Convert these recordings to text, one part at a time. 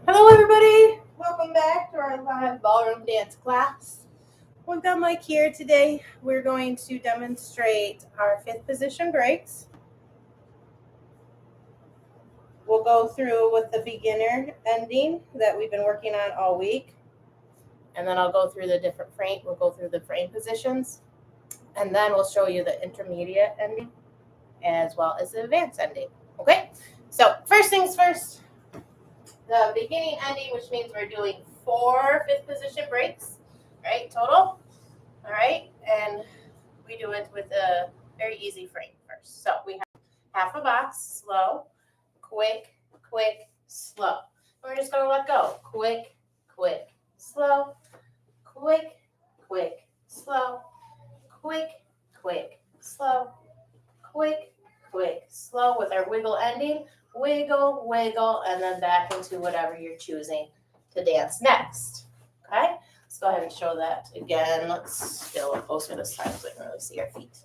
Hello everybody! Welcome back to our live ballroom dance class. We've got Mike here today. We're going to demonstrate our fifth position breaks. We'll go through with the beginner ending that we've been working on all week. And then I'll go through the different frame. We'll go through the frame positions. And then we'll show you the intermediate ending as well as the advanced ending. Okay? So first things first. The beginning ending, which means we're doing 4 fifth position breaks, right, total. All right, and we do it with a very easy frame first. So we have half a box, slow, quick, quick, slow. And we're just going to let go. Quick, quick, slow, quick, quick, slow, quick, quick, slow, quick, quick, slow with our wiggle ending. Wiggle, wiggle, and then back into whatever you're choosing to dance next. Okay? Let's go ahead and show that again. Let's get a little closer this time so I can really see our feet.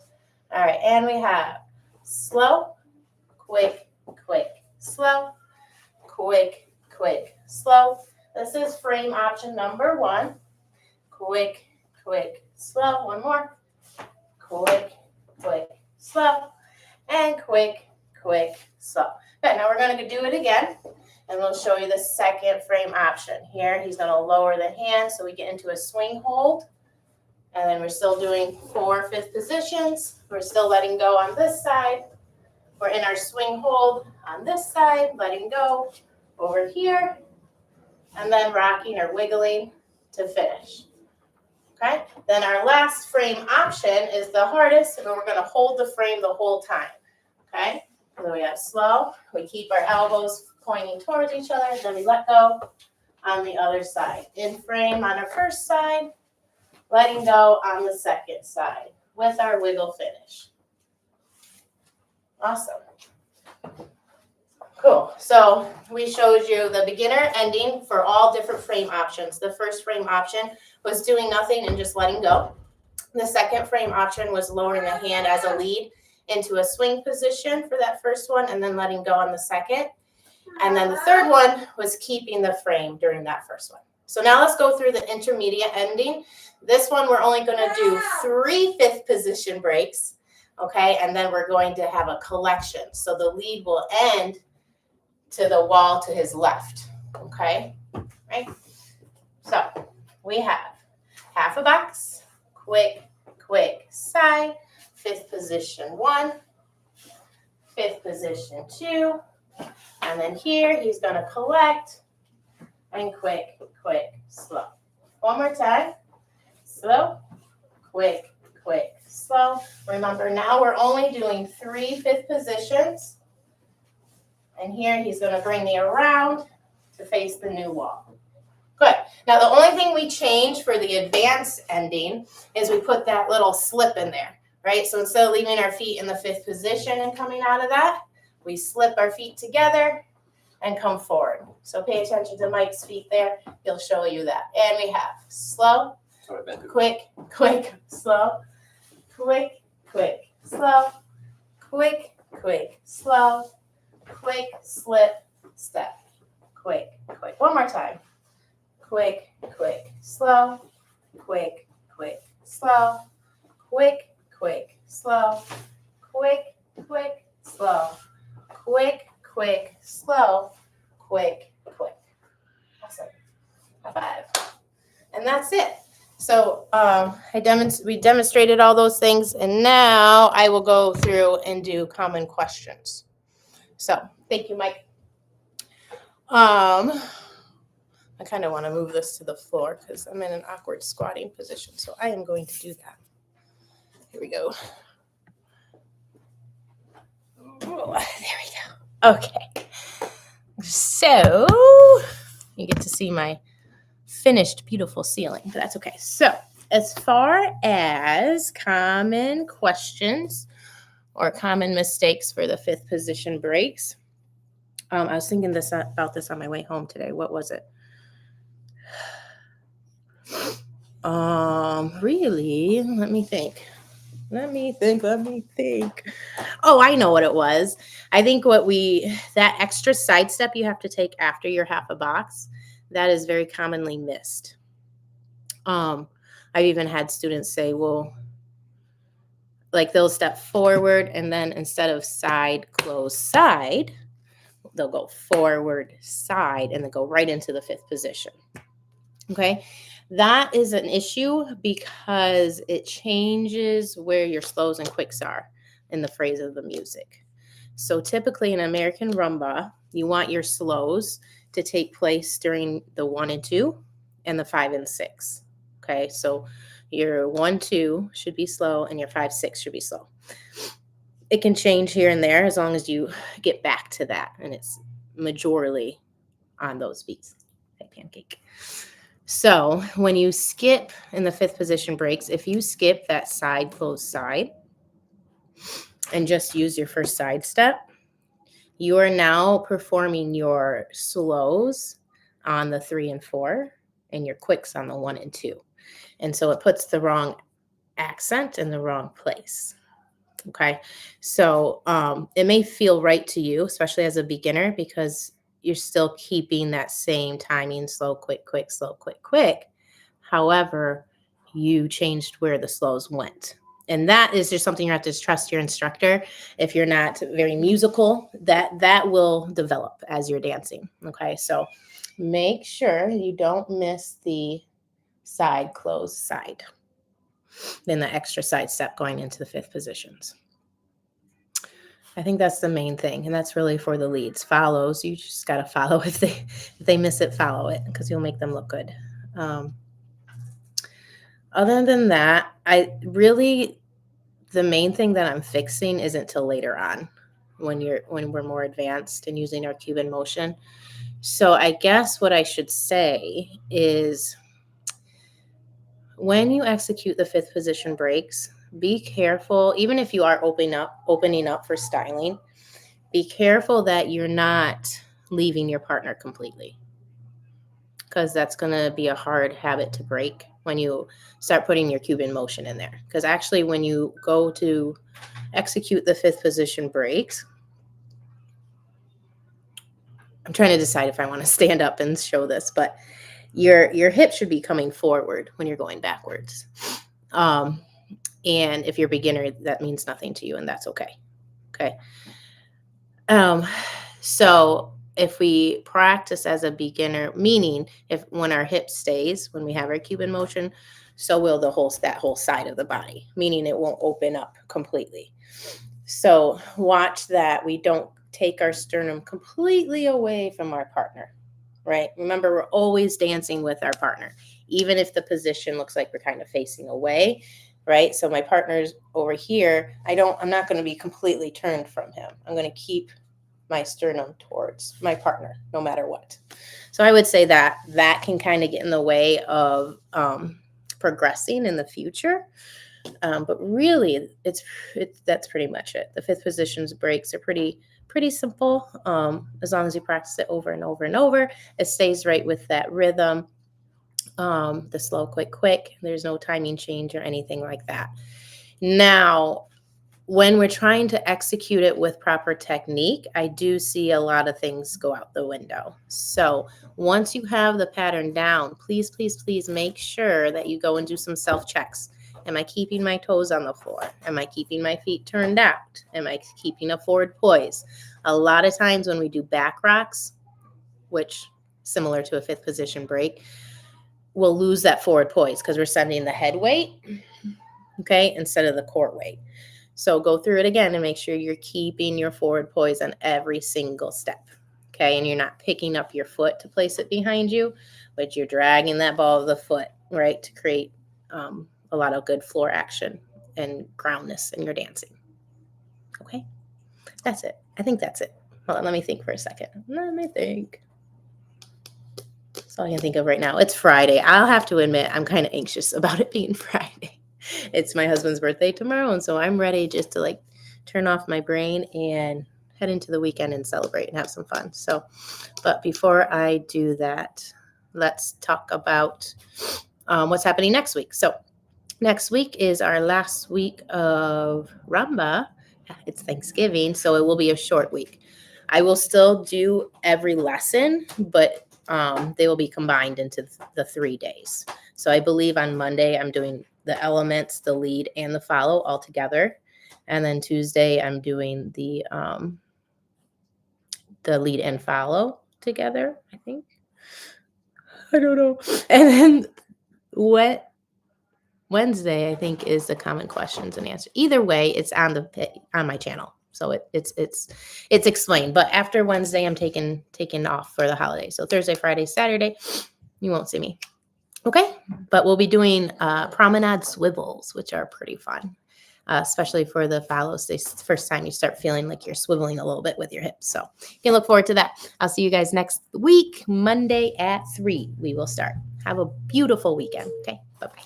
All right, and we have slow, quick, quick, slow, quick, quick, slow. This is frame option number 1. Quick, quick, slow. One more. Quick, quick, slow, and quick, quick, slow. Good, now we're going to do it again, and we'll show you the second frame option. Here, he's going to lower the hand so we get into a swing hold, and then we're still doing 4 fifth positions. We're still letting go on this side. We're in our swing hold on this side, letting go over here, and then rocking or wiggling to finish. Okay, then our last frame option is the hardest, and we're going to hold the frame the whole time. Okay. So we have slow, we keep our elbows pointing towards each other, then we let go on the other side. In frame on our first side, letting go on the second side with our wiggle finish. Awesome. Cool. So we showed you the beginner ending for all different frame options. The first frame option was doing nothing and just letting go. The second frame option was lowering the hand as a lead into a swing position for that first one and then letting go on the second. And then the third one was keeping the frame during that first one. So now let's go through the intermediate ending. This one we're only going to do 3 fifth position breaks, okay? And then we're going to have a collection. So the lead will end to the wall to his left, okay? Right? So we have half a box, quick, quick, side, fifth position 1, fifth position 2, and then here he's going to collect and quick, quick, slow. One more time. Slow, quick, quick, slow. Remember, now we're only doing 3 fifth positions. And here he's going to bring me around to face the new wall. Good. Now the only thing we change for the advanced ending is we put that little slip in there. Right, so instead of leaving our feet in the 5th position and coming out of that, we slip our feet together and come forward. So pay attention to Mike's feet there. He'll show you that. And we have slow, quick, quick, slow, quick, quick, slow, quick, quick, slow, quick, slip, step, quick, quick. One more time. Quick, quick, slow, quick, quick, slow, quick, quick, slow, quick, quick, slow, quick, quick, slow, quick, quick. Awesome. High five. And that's it. So we demonstrated all those things, and now I will go through and do common questions. So thank you, Mike. I kind of want to move this to the floor because I'm in an awkward squatting position, so I am going to do that. Here we go. Oh, there we go. Okay. So you get to see my finished, beautiful ceiling, but that's okay. So as far as common questions or common mistakes for the 5th position breaks, I was thinking about this on my way home today. What was it? Really, let me think. Let me think. Oh, I know what it was. I think that extra side step you have to take after your half a box, that is very commonly missed. I've even had students say, well, like they'll step forward and then instead of side, close, side, they'll go forward, side, and then go right into the fifth position. Okay. That is an issue because it changes where your slows and quicks are in the phrase of the music. So typically in American rumba, you want your slows to take place during the 1 and 2 and the 5 and 6. Okay. So your 1, 2 should be slow and your 5, 6 should be slow. It can change here and there as long as you get back to that. And it's majorly on those beats. Okay, pancake. So when you skip in the fifth position breaks, if you skip that side, close, side, and just use your first side step, you are now performing your slows on the 3 and 4 and your quicks on the 1 and 2. And so it puts the wrong accent in the wrong place. Okay. So it may feel right to you, especially as a beginner, because you're still keeping that same timing, slow, quick, quick, slow, quick, quick. However, you changed where the slows went. And that is just something you have to trust your instructor. If you're not very musical, that will develop as you're dancing. Okay. So make sure you don't miss the side, close, side. Then the extra side step going into the fifth positions. I think that's the main thing, and that's really for the leads. Follows, you just got to follow. If they miss it, follow it, because you'll make them look good. Other than that, the main thing that I'm fixing isn't till later on when we're more advanced and using our Cuban motion. So I guess what I should say is when you execute the fifth position breaks, be careful, even if you are opening up for styling, be careful that you're not leaving your partner completely, because that's going to be a hard habit to break when you start putting your Cuban motion in there. Because actually, when you go to execute the fifth position breaks, I'm trying to decide if I want to stand up and show this, but your hip should be coming forward when you're going backwards. And if you're a beginner, that means nothing to you, and that's okay. Okay. So if we practice as a beginner, meaning when our hip stays, when we have our Cuban motion, so will that whole side of the body, meaning it won't open up completely. So watch that we don't take our sternum completely away from our partner, right? Remember, we're always dancing with our partner, even if the position looks like we're kind of facing away, right? So my partner's over here. I'm not going to be completely turned from him. I'm going to keep my sternum towards my partner, no matter what. So I would say that can kind of get in the way of progressing in the future. But really, that's pretty much it. The fifth positions breaks are pretty simple. As long as you practice it over and over and over, it stays right with that rhythm. The slow, quick, quick. There's no timing change or anything like that. Now, when we're trying to execute it with proper technique, I do see a lot of things go out the window. So once you have the pattern down, please, please, please make sure that you go and do some self-checks. Am I keeping my toes on the floor? Am I keeping my feet turned out? Am I keeping a forward poise? A lot of times when we do back rocks, which similar to a fifth position break, we'll lose that forward poise because we're sending the head weight, okay, instead of the core weight. So go through it again and make sure you're keeping your forward poise on every single step, okay? And you're not picking up your foot to place it behind you, but you're dragging that ball of the foot, right, to create a lot of good floor action and groundness in your dancing, okay? That's it. I think that's it. Hold on, let me think for a second. Let me think. That's all I can think of right now. It's Friday. I'll have to admit, I'm kind of anxious about it being Friday. It's my husband's birthday tomorrow, and so I'm ready just to turn off my brain and head into the weekend and celebrate and have some fun. So, but before I do that, let's talk about what's happening next week. So Next week is our last week of Rumba. It's Thanksgiving, so it will be a short week. I will still do every lesson, but they will be combined into the 3 days. So I believe on Monday I'm doing the elements, the lead, and the follow all together. And then Tuesday I'm doing the lead and follow together, I think. I don't know. And then what Wednesday, I think, is the common questions and answers. Either way, it's on my channel, so it's explained. But after Wednesday, I'm taking off for the holiday. So Thursday, Friday, Saturday, you won't see me. Okay, but we'll be doing promenade swivels, which are pretty fun, especially for the follows. This first time you start feeling like you're swiveling a little bit with your hips. So you can look forward to that. I'll see you guys next week, Monday at 3. We will start. Have a beautiful weekend. Okay, bye-bye.